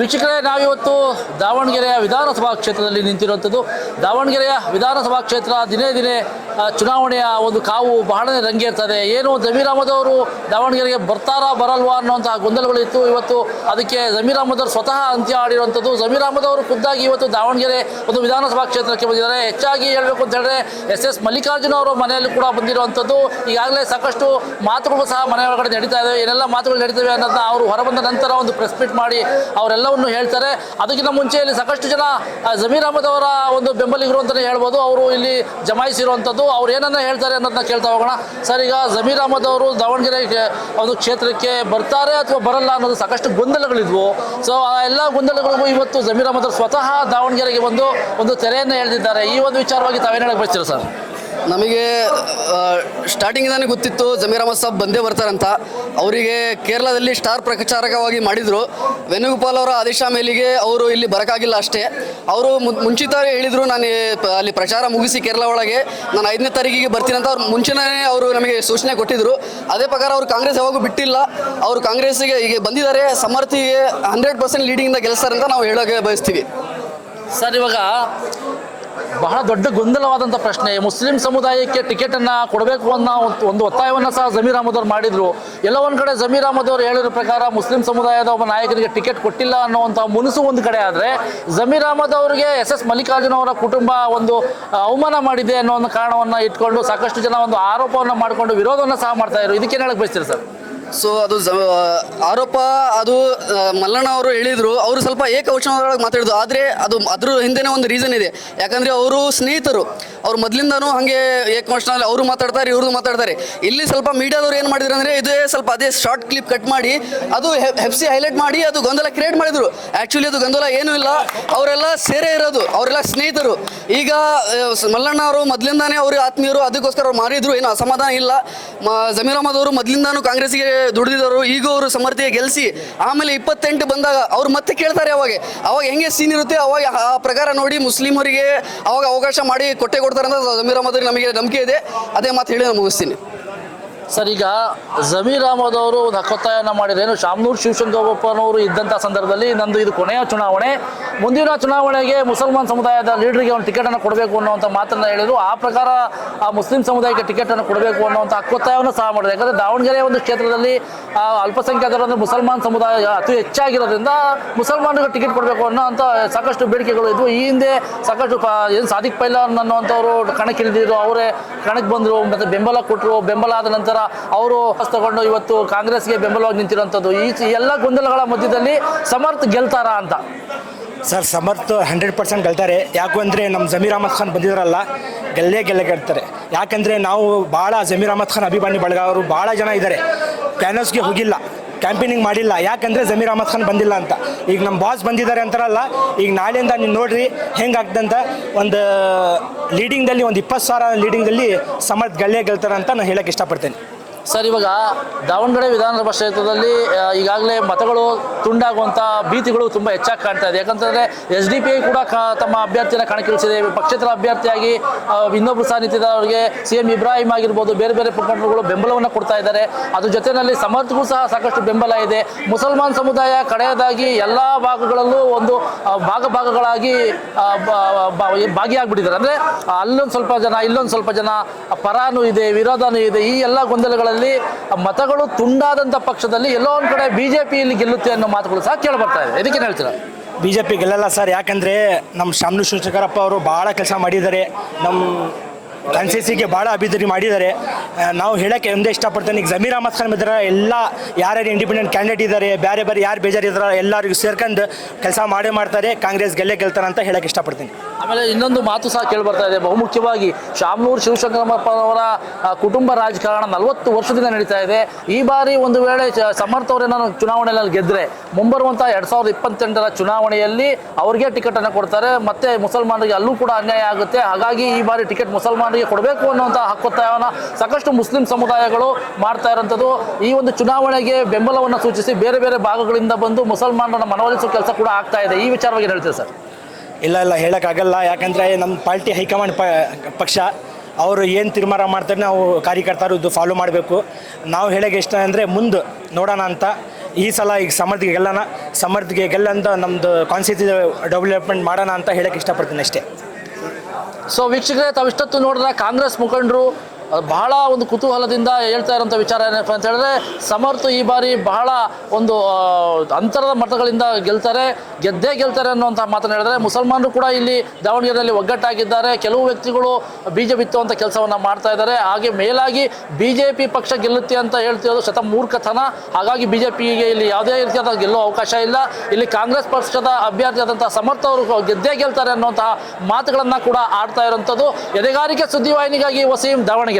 ವೀಕ್ಷಕರೇ, ನಾವಿವತ್ತು ದಾವಣಗೆರೆಯ ವಿಧಾನಸಭಾ ಕ್ಷೇತ್ರದಲ್ಲಿ ನಿಂತಿರುವಂಥದ್ದು. ದಾವಣಗೆರೆಯ ವಿಧಾನಸಭಾ ಕ್ಷೇತ್ರ ದಿನೇ ದಿನೇ ಚುನಾವಣೆಯ ಒಂದು ಕಾವು ಬಹಳನೇ ರಂಗೇರ್ತದೆ. ಏನು ಜಮೀರ್ ಅಹಮದ್ ಅವರು ದಾವಣಗೆರೆಗೆ ಬರ್ತಾರಾ ಬರಲ್ವಾ ಅನ್ನೋಂತಹ ಗೊಂದಲಗಳಿತ್ತು. ಇವತ್ತು ಅದಕ್ಕೆ ಜಮೀರ್ ಅಹಮದ್ ಅವರು ಸ್ವತಃ ಅಂತ್ಯ ಆಡಿರುವಂಥದ್ದು. ಜಮೀರ್ ಅಹಮದ್ ಅವರು ಖುದ್ದಾಗಿ ಇವತ್ತು ದಾವಣಗೆರೆ ಒಂದು ವಿಧಾನಸಭಾ ಕ್ಷೇತ್ರಕ್ಕೆ ಬಂದಿದ್ದಾರೆ. ಹೆಚ್ಚಾಗಿ ಹೇಳಬೇಕು ಅಂತ ಹೇಳಿದ್ರೆ ಎಸ್ ಮಲ್ಲಿಕಾರ್ಜುನ ಅವರ ಮನೆಯಲ್ಲಿ ಕೂಡ ಬಂದಿರುವಂಥದ್ದು. ಈಗಾಗಲೇ ಸಾಕಷ್ಟು ಮಾತುಗಳು ಸಹ ಮನೆ ಒಳಗಡೆ ನಡೀತಾ ಇದ್ದಾವೆ. ಏನೆಲ್ಲ ಮಾತುಗಳು ನಡೀತವೆ ಅನ್ನೋದನ್ನ ಅವರು ಹೊರಬಂದ ನಂತರ ಒಂದು ಪ್ರೆಸ್ ಮೀಟ್ ಮಾಡಿ ಅವರೆಲ್ಲವನ್ನು ಹೇಳ್ತಾರೆ. ಅದಕ್ಕಿಂತ ಮುಂಚೆಯಲ್ಲಿ ಸಾಕಷ್ಟು ಜನ ಜಮೀರ್ ಅಹಮದ್ ಅವರ ಒಂದು ಬೆಂಬಲಿಗರು ಅಂತಲೇ ಹೇಳ್ಬೋದು. ಅವರು ಇಲ್ಲಿ ಜಮಾಯಿಸಿರುವಂಥದ್ದು. ಅವ್ರು ಏನನ್ನ ಹೇಳ್ತಾರೆ ಅನ್ನೋದನ್ನ ಕೇಳ್ತಾ ಹೋಗೋಣ. ಸರ್, ಈಗ ಜಮೀರ್ ಅಹಮದ್ ಅವರು ದಾವಣಗೆರೆ ಒಂದು ಕ್ಷೇತ್ರಕ್ಕೆ ಬರ್ತಾರೆ ಅಥವಾ ಬರಲ್ಲ ಅನ್ನೋದು ಸಾಕಷ್ಟು ಗೊಂದಲಗಳಿದ್ವು. ಸೊ ಆ ಎಲ್ಲ ಗೊಂದಲಗಳಿಗೂ ಇವತ್ತು ಜಮೀರ್ ಅಹಮದ್ ಅವರು ಸ್ವತಃ ದಾವಣಗೆರೆಗೆ ಬಂದು ಒಂದು ತೆರೆಯನ್ನು ಎಳೆದಿದ್ದಾರೆ. ಈ ಒಂದು ವಿಚಾರವಾಗಿ ತಾವೇನು ಹೇಳಕ್ಕೆ ಬಯಸ್ತೀರಾ ಸರ್? ನಮಗೆ ಸ್ಟಾರ್ಟಿಂಗಿಂದಾನೇ ಗೊತ್ತಿತ್ತು ಜಮೀರ್ ಅಹಮದ್ ಸಾಬ್ ಬಂದೇ ಬರ್ತಾರಂತ. ಅವರಿಗೆ ಕೇರಳದಲ್ಲಿ ಸ್ಟಾರ್ ಪ್ರಚಾರಕವಾಗಿ ಮಾಡಿದರು. ವೇಣುಗೋಪಾಲ್ ಅವರ ಆದೇಶ ಮೇಲಿಗೆ ಅವರು ಇಲ್ಲಿ ಬರೋಕ್ಕಾಗಿಲ್ಲ ಅಷ್ಟೇ. ಅವರು ಮುಂಚಿತವಾಗಿ ಹೇಳಿದರು, ನಾನು ಅಲ್ಲಿ ಪ್ರಚಾರ ಮುಗಿಸಿ ಕೇರಳ ಒಳಗೆ ನಾನು 5ನೇ ತಾರೀಕಿಗೆ ಬರ್ತೀನಿ ಅಂತ. ಅವ್ರು ಮುಂಚೆನೇ ಅವರು ನಮಗೆ ಸೂಚನೆ ಕೊಟ್ಟಿದ್ದರು. ಅದೇ ಪ್ರಕಾರ ಅವರು ಕಾಂಗ್ರೆಸ್ ಯಾವಾಗೂ ಬಿಟ್ಟಿಲ್ಲ. ಅವರು ಕಾಂಗ್ರೆಸ್ಸಿಗೆ ಈಗ ಬಂದಿದ್ದಾರೆ. ಸಮರ್ಥಿಗೆ 100% ಲೀಡಿಂಗಿಂದ ಗೆಲ್ಲಿಸ್ತಾರೆ ಅಂತ ನಾವು ಹೇಳೋಕ್ಕೆ ಬಯಸ್ತೀವಿ. ಸರ್, ಇವಾಗ ಬಹಳ ದೊಡ್ಡ ಗೊಂದಲವಾದಂಥ ಪ್ರಶ್ನೆ. ಮುಸ್ಲಿಂ ಸಮುದಾಯಕ್ಕೆ ಟಿಕೆಟನ್ನು ಕೊಡಬೇಕು ಅನ್ನೋ ಒಂದು ಒತ್ತಾಯವನ್ನು ಸಹ ಜಮೀರ್ ಅಹಮದ್ ಅವರು ಮಾಡಿದರು. ಎಲ್ಲ ಒಂದು ಕಡೆ ಜಮೀರ್ ಅಹಮದ್ ಅವರು ಹೇಳಿರೋ ಪ್ರಕಾರ ಮುಸ್ಲಿಂ ಸಮುದಾಯದ ಒಬ್ಬ ನಾಯಕನಿಗೆ ಟಿಕೆಟ್ ಕೊಟ್ಟಿಲ್ಲ ಅನ್ನೋವಂಥ ಮುನಿಸು ಒಂದು ಕಡೆ ಆದರೆ, ಜಮೀರ್ ಅಹಮದ್ ಅವರಿಗೆ ಎಸ್ ಮಲ್ಲಿಕಾರ್ಜುನ ಅವರ ಕುಟುಂಬ ಒಂದು ಅವಮಾನ ಮಾಡಿದೆ ಅನ್ನೋ ಒಂದು ಕಾರಣವನ್ನು ಇಟ್ಕೊಂಡು ಸಾಕಷ್ಟು ಜನ ಒಂದು ಆರೋಪವನ್ನು ಮಾಡಿಕೊಂಡು ವಿರೋಧವನ್ನು ಸಹ ಮಾಡ್ತಾ ಇದ್ರು. ಇದಕ್ಕೇನು ಹೇಳಕ್ಕೆ ಬಯಸ್ತೀರಿ ಸರ್? ಸೊ ಅದು ಆರೋಪ ಅದು ಮಲ್ಲಣ್ಣ ಅವರು ಹೇಳಿದರು. ಅವರು ಸ್ವಲ್ಪ ಏಕವಚನದೊಳಗೆ ಮಾತಾಡಿದ್ರು. ಆದರೆ ಅದ್ರ ಹಿಂದೆನೇ ಒಂದು ರೀಸನ್ ಇದೆ. ಯಾಕಂದರೆ ಅವರು ಸ್ನೇಹಿತರು. ಅವ್ರು ಮೊದಲಿಂದನೂ ಹಾಗೆ ಏಕವಚನದಲ್ಲಿ ಅವರು ಮಾತಾಡ್ತಾರೆ, ಇವ್ರದ್ದು ಮಾತಾಡ್ತಾರೆ. ಇಲ್ಲಿ ಸ್ವಲ್ಪ ಮೀಡಿಯಾದವ್ರು ಏನು ಮಾಡಿದ್ರು ಅಂದರೆ ಅದೇ ಶಾರ್ಟ್ ಕ್ಲಿಪ್ ಕಟ್ ಮಾಡಿ ಅದು ಹೆಪ್ಸಿ ಹೈಲೈಟ್ ಮಾಡಿ ಅದು ಗೊಂದಲ ಕ್ರಿಯೇಟ್ ಮಾಡಿದರು. ಆ್ಯಕ್ಚುಲಿ ಅದು ಗೊಂದಲ ಏನೂ ಇಲ್ಲ. ಅವರೆಲ್ಲ ಸೇರೇ ಇರೋದು, ಅವರೆಲ್ಲ ಸ್ನೇಹಿತರು. ಈಗ ಮಲ್ಲಣ್ಣ ಅವರು ಮೊದಲಿಂದಾನೇ ಅವರು ಆತ್ಮೀಯರು, ಅದಕ್ಕೋಸ್ಕರ ಅವ್ರು ಮಾರಿದ್ರು. ಏನು ಅಸಮಾಧಾನ ಇಲ್ಲ. ಜಮೀರ್ ಅಹಮದ್ ಅವರು ಮೊದಲಿಂದಾನು ಕಾಂಗ್ರೆಸ್ಗೆ ದುಡಿದಿದ್ದವರು. ಈಗ ಅವರು ಸಮರ್ಥಿಗೆ ಗೆಲ್ಲಿಸಿ ಆಮೇಲೆ 28 ಬಂದಾಗ ಅವ್ರು ಮತ್ತೆ ಕೇಳ್ತಾರೆ. ಅವಾಗ ಹೆಂಗೆ ಸೀನ್ ಇರುತ್ತೆ ಅವಾಗ ಆ ಪ್ರಕಾರ ನೋಡಿ ಮುಸ್ಲಿಮರಿಗೆ ಅವಾಗ ಅವಕಾಶ ಮಾಡಿ ಕೊಟ್ಟೆ ಕೊಡ್ತಾರೆ ಅಂತ ಜಮೀರ್ ಅಹಮದ್ ನಮಗೆ ನಂಬಿಕೆ ಇದೆ. ಅದೇ ಮಾತು ಹೇಳಿ ನಾನು ಮುಗಿಸ್ತೀನಿ. ಸರ್, ಈಗ ಜಮೀರ್ ಅಹಮದ್ ಅವರು ಒಂದು ಹಕ್ಕೊತ್ತಾಯವನ್ನು ಮಾಡಿದ್ರೇನು, ಶಾಮನೂರು ಶಿವಶಂಕರಪ್ಪನವರು ಇದ್ದಂಥ ಸಂದರ್ಭದಲ್ಲಿ ನಂದು ಇದು ಕೊನೆಯ ಚುನಾವಣೆ, ಮುಂದಿನ ಚುನಾವಣೆಗೆ ಮುಸಲ್ಮಾನ್ ಸಮುದಾಯದ ಲೀಡರ್ಗೆ ಒಂದು ಟಿಕೆಟನ್ನು ಕೊಡಬೇಕು ಅನ್ನೋವಂಥ ಮಾತನ್ನು ಹೇಳಿದರು. ಆ ಪ್ರಕಾರ ಆ ಮುಸ್ಲಿಂ ಸಮುದಾಯಕ್ಕೆ ಟಿಕೆಟನ್ನು ಕೊಡಬೇಕು ಅನ್ನೋವಂಥ ಹಕ್ಕೊತ್ತಾಯವನ್ನು ಸಹ ಮಾಡಿದೆ. ಯಾಕಂದರೆ ದಾವಣಗೆರೆ ಒಂದು ಕ್ಷೇತ್ರದಲ್ಲಿ ಅಲ್ಪಸಂಖ್ಯಾತರು ಅಂದರೆ ಮುಸಲ್ಮಾನ್ ಸಮುದಾಯ ಅತಿ ಹೆಚ್ಚಾಗಿರೋದ್ರಿಂದ ಮುಸಲ್ಮಾನರಿಗೆ ಟಿಕೆಟ್ ಕೊಡಬೇಕು ಅನ್ನೋಂಥ ಸಾಕಷ್ಟು ಬೇಡಿಕೆಗಳು ಇದ್ವು. ಈ ಹಿಂದೆ ಸಾಕಷ್ಟು ಏನು ಸಾದಿಕ್ ಪೈಲಾನ್ ಅನ್ನೋವಂಥವ್ರು ಕಣಕ್ಕಿಳಿದಿದ್ರು, ಅವರೇ ಕಣಕ್ಕೆ ಬಂದರು, ಮತ್ತು ಬೆಂಬಲ ಕೊಟ್ಟರು. ಬೆಂಬಲ ಆದ ನಂತರ ಅವರು ತಗೊಂಡು ಇವತ್ತು ಕಾಂಗ್ರೆಸ್ಗೆ ಬೆಂಬಲವಾಗಿ ನಿಂತಿರುವಂಥದ್ದು. ಈ ಎಲ್ಲ ಗೊಂದಲಗಳ ಮಧ್ಯದಲ್ಲಿ ಸಮರ್ಥ್ ಗೆಲ್ತಾರಾ ಅಂತ? ಸರ್, ಸಮರ್ಥ್ 100% ಗೆಲ್ತಾರೆ. ಯಾಕೆ ಅಂದರೆ ನಮ್ಮ ಜಮೀರ್ ಅಹಮದ್ ಖಾನ್ ಬಂದಿದ್ದಾರಲ್ಲ, ಗೆಲ್ತಾರೆ. ಯಾಕಂದರೆ ನಾವು ಭಾಳ ಜಮೀರ್ ಅಹಮದ್ ಖಾನ್ ಅಭಿಮಾನಿ ಬಳಗ ಅವರು ಭಾಳ ಜನ ಇದ್ದಾರೆ. ಪ್ಯಾನಲ್ಸ್ಗೆ ಹೋಗಿಲ್ಲ, ಕ್ಯಾಂಪೇನಿಂಗ್ ಮಾಡಿಲ್ಲ. ಯಾಕಂದರೆ ಜಮೀರ್ ಅಹಮದ್ ಖಾನ್ ಬಂದಿಲ್ಲ ಅಂತ. ಈಗ ನಮ್ಮ ಬಾಸ್ ಬಂದಿದ್ದಾರೆ ಅಂತಾರಲ್ಲ, ಈಗ ನಾಳೆಯಿಂದ ನೀವು ನೋಡ್ರಿ ಹೆಂಗಾಗ್ತಂತ. ಒಂದು ಲೀಡಿಂಗ್ದಲ್ಲಿ ಒಂದು 20,000 ಲೀಡಿಂಗ್ದಲ್ಲಿ ಸಮರ್ಥ್ ಗೆಲ್ತಾರೆ ಅಂತ ನಾನು ಹೇಳೋಕ್ಕೆ ಇಷ್ಟಪಡ್ತೇನೆ. ಸರ್, ಇವಾಗ ದಾವಣಗೆರೆ ವಿಧಾನಸಭಾ ಕ್ಷೇತ್ರದಲ್ಲಿ ಈಗಾಗಲೇ ಮತಗಳು ತುಂಡಾಗುವಂಥ ಭೀತಿಗಳು ತುಂಬ ಹೆಚ್ಚಾಗಿ ಕಾಣ್ತಾ ಇದೆ. ಯಾಕಂತಂದರೆ SDPI ಕೂಡ ತಮ್ಮ ಅಭ್ಯರ್ಥಿಯನ್ನು ಕಣಕ್ಕಿಳಿಸಿದೆ. ಪಕ್ಷೇತರ ಅಭ್ಯರ್ಥಿಯಾಗಿ ಇನ್ನೊಬ್ಬರು ಸಹ ನಿಂತಿದ್ದವರಿಗೆ CM ಇಬ್ರಾಹಿಂ ಆಗಿರ್ಬೋದು, ಬೇರೆ ಬೇರೆ ಮುಖಂಡರುಗಳು ಬೆಂಬಲವನ್ನು ಕೊಡ್ತಾ ಇದ್ದಾರೆ. ಅದ್ರ ಜೊತೆಯಲ್ಲಿ ಸಮರ್ಥಗೂ ಸಹ ಸಾಕಷ್ಟು ಬೆಂಬಲ ಇದೆ. ಮುಸಲ್ಮಾನ್ ಸಮುದಾಯ ಕಡೆಯದಾಗಿ ಎಲ್ಲ ಭಾಗಗಳಲ್ಲೂ ಒಂದು ಭಾಗಗಳಾಗಿ ಭಾಗಿಯಾಗ್ಬಿಟ್ಟಿದ್ದಾರೆ. ಅಂದರೆ ಅಲ್ಲೊಂದು ಸ್ವಲ್ಪ ಜನ, ಇಲ್ಲೊಂದು ಸ್ವಲ್ಪ ಜನ, ಪರಾನೂ ಇದೆ, ವಿರೋಧನೂ ಇದೆ. ಈ ಎಲ್ಲ ಗೊಂದಲಗಳಲ್ಲಿ ಮತಗಳು ತುಂಡಾದಂಥ ಪಕ್ಷದಲ್ಲಿ ಎಲ್ಲೋ ಒಂದು ಕಡೆ BJP ಇಲ್ಲಿ ಗೆಲ್ಲುತ್ತೆ ಅನ್ನೋ ಮಾತುಗಳು ಸಹ ಕೇಳಿಬರ್ತಾ ಇದೆ. ಇದಕ್ಕೇನು ಹೇಳ್ತೀರಾ? BJP ಗೆಲ್ಲಲ್ಲ ಸರ್. ಯಾಕಂದರೆ ನಮ್ಮ ಶಾಮನೂರು ಶಿವಶಂಕರಪ್ಪ ಅವರು ಭಾಳ ಕೆಲಸ ಮಾಡಿದ್ದಾರೆ. ನಮ್ಮ ಕಾನ್ಸ್ಟಿಟ್ಯೂನ್ಸಿಗೆ ಭಾಳ ಅಭಿವೃದ್ಧಿ ಮಾಡಿದ್ದಾರೆ. ನಾವು ಹೇಳೋಕ್ಕೆ ಒಂದೇ ಇಷ್ಟಪಡ್ತೇನೆ, ಈಗ ಜಮೀರ್ ಅಹಮದ್ ಖಾನ್ ಇದ್ದಾರೆ, ಎಲ್ಲ ಯಾರ್ಯಾರು ಇಂಡಿಪೆಂಡೆಂಟ್ ಕ್ಯಾಂಡಿಡೇಟ್ ಇದ್ದಾರೆ, ಬೇರೆ ಯಾರು ಬೇಜಾರಿದ್ದಾರೆ ಎಲ್ಲರಿಗೂ ಸೇರ್ಕೊಂಡು ಕೆಲಸ ಮಾಡ್ತಾರೆ. ಕಾಂಗ್ರೆಸ್ ಗೆಲ್ತಾರೆ ಅಂತ ಹೇಳೋಕ್ಕೆ ಇಷ್ಟಪಡ್ತೀನಿ. ಆಮೇಲೆ ಇನ್ನೊಂದು ಮಾತು ಸಹ ಕೇಳಿಬರ್ತಾ ಇದೆ. ಬಹುಮುಖ್ಯವಾಗಿ ಶಾಮನೂರು ಶಿವಶಂಕರಪ್ಪನವರ ಕುಟುಂಬ ರಾಜಕಾರಣ 40 ವರ್ಷದಿಂದ ನಡೀತಾ ಇದೆ. ಈ ಬಾರಿ ಒಂದು ವೇಳೆ ಸಮರ್ಥ್ ಅವರೇನಾದ್ರು ಚುನಾವಣೆಯಲ್ಲಿ ಗೆದ್ದರೆ ಮುಂಬರುವಂಥ 2028ರ ಚುನಾವಣೆಯಲ್ಲಿ ಅವ್ರಿಗೆ ಟಿಕೆಟನ್ನು ಕೊಡ್ತಾರೆ. ಮತ್ತು ಮುಸಲ್ಮಾನರಿಗೆ ಅಲ್ಲೂ ಕೂಡ ಅನ್ಯಾಯ ಆಗುತ್ತೆ. ಹಾಗಾಗಿ ಈ ಬಾರಿ ಟಿಕೆಟ್ ಮುಸಲ್ಮಾನರಿಗೆ ಕೊಡಬೇಕು ಅನ್ನುವಂಥ ಹಕ್ಕೊತ್ತಾಯವನ್ನು ಸಾಕಷ್ಟು ಮುಸ್ಲಿಂ ಸಮುದಾಯಗಳು ಮಾಡ್ತಾ ಇರೋಂಥದ್ದು. ಈ ಒಂದು ಚುನಾವಣೆಗೆ ಬೆಂಬಲವನ್ನು ಸೂಚಿಸಿ ಬೇರೆ ಬೇರೆ ಭಾಗಗಳಿಂದ ಬಂದು ಮುಸಲ್ಮಾನರನ್ನು ಮನವೊಲಿಸುವ ಕೆಲಸ ಕೂಡ ಆಗ್ತಾ ಇದೆ. ಈ ವಿಚಾರವಾಗಿ ಹೇಳ್ತೀವಿ ಸರ್? ಇಲ್ಲ ಹೇಳೋಕ್ಕಾಗಲ್ಲ. ಯಾಕಂದರೆ ನಮ್ಮ ಪಾರ್ಟಿ ಹೈಕಮಾಂಡ್ ಪಕ್ಷ ಅವರು ಏನು ತೀರ್ಮಾನ ಮಾಡ್ತಾರೆ ನಾವು ಕಾರ್ಯಕರ್ತರು ಇದು ಫಾಲೋ ಮಾಡಬೇಕು. ನಾವು ಹೇಳೋಕ್ಕೆ ಇಷ್ಟ ಅಂದರೆ ಮುಂದೆ ನೋಡೋಣ ಅಂತ. ಈ ಸಲ ಈಗ ಸಮರ್ಥಿಗೆ ಗೆಲ್ಲಂತ ನಮ್ಮದು ಕಾನ್ಸ್ಟಿಟ್ಯೂನ್ಸಿ ಡೆವಲಪ್ಮೆಂಟ್ ಮಾಡೋಣ ಅಂತ ಹೇಳಕ್ಕೆ ಇಷ್ಟಪಡ್ತೀನಿ ಅಷ್ಟೇ. ಸೊ ವೀಕ್ಷಕರೇ, ತಾವಿಷ್ಟೊತ್ತು ನೋಡಿದ್ರೆ ಕಾಂಗ್ರೆಸ್ ಮುಖಂಡರು ಬಹಳ ಒಂದು ಕುತೂಹಲದಿಂದ ಹೇಳ್ತಾ ಇರೋಂಥ ವಿಚಾರ ಏನಪ್ಪ ಅಂತ ಹೇಳಿದ್ರೆ, ಸಮರ್ಥ ಈ ಬಾರಿ ಬಹಳ ಒಂದು ಅಂತರದ ಮತಗಳಿಂದ ಗೆದ್ದೇ ಗೆಲ್ತಾರೆ ಅನ್ನುವಂಥ ಮಾತನ್ನು ಹೇಳಿದ್ರೆ, ಮುಸಲ್ಮಾನರು ಕೂಡ ಇಲ್ಲಿ ದಾವಣಗೆರೆಯಲ್ಲಿ ಒಗ್ಗಟ್ಟಾಗಿದ್ದಾರೆ. ಕೆಲವು ವ್ಯಕ್ತಿಗಳು ಬೀಜ ಬಿತ್ತುವಂಥ ಕೆಲಸವನ್ನು ಮಾಡ್ತಾ ಇದ್ದಾರೆ. ಹಾಗೆ ಮೇಲಾಗಿ BJP ಪಕ್ಷ ಗೆಲ್ಲುತ್ತೆ ಅಂತ ಹೇಳ್ತಿರೋದು ಶತಮೂರ್ಖತನ. ಹಾಗಾಗಿ BJPಗೆ ಇಲ್ಲಿ ಯಾವುದೇ ರೀತಿಯಾದ ಗೆಲ್ಲೋ ಅವಕಾಶ ಇಲ್ಲ. ಇಲ್ಲಿ ಕಾಂಗ್ರೆಸ್ ಪಕ್ಷದ ಅಭ್ಯರ್ಥಿಯಾದಂಥ ಸಮರ್ಥ ಅವರು ಗೆದ್ದೇ ಗೆಲ್ತಾರೆ ಅನ್ನುವಂತಹ ಮಾತುಗಳನ್ನು ಕೂಡ ಆಡ್ತಾ ಇರುವಂಥದ್ದು. ಎದೆಗಾರಿಕೆ ಸುದ್ದಿವಾಹಿನಿಗಾಗಿ ವಸೀಂ, ದಾವಣಗೆರೆ.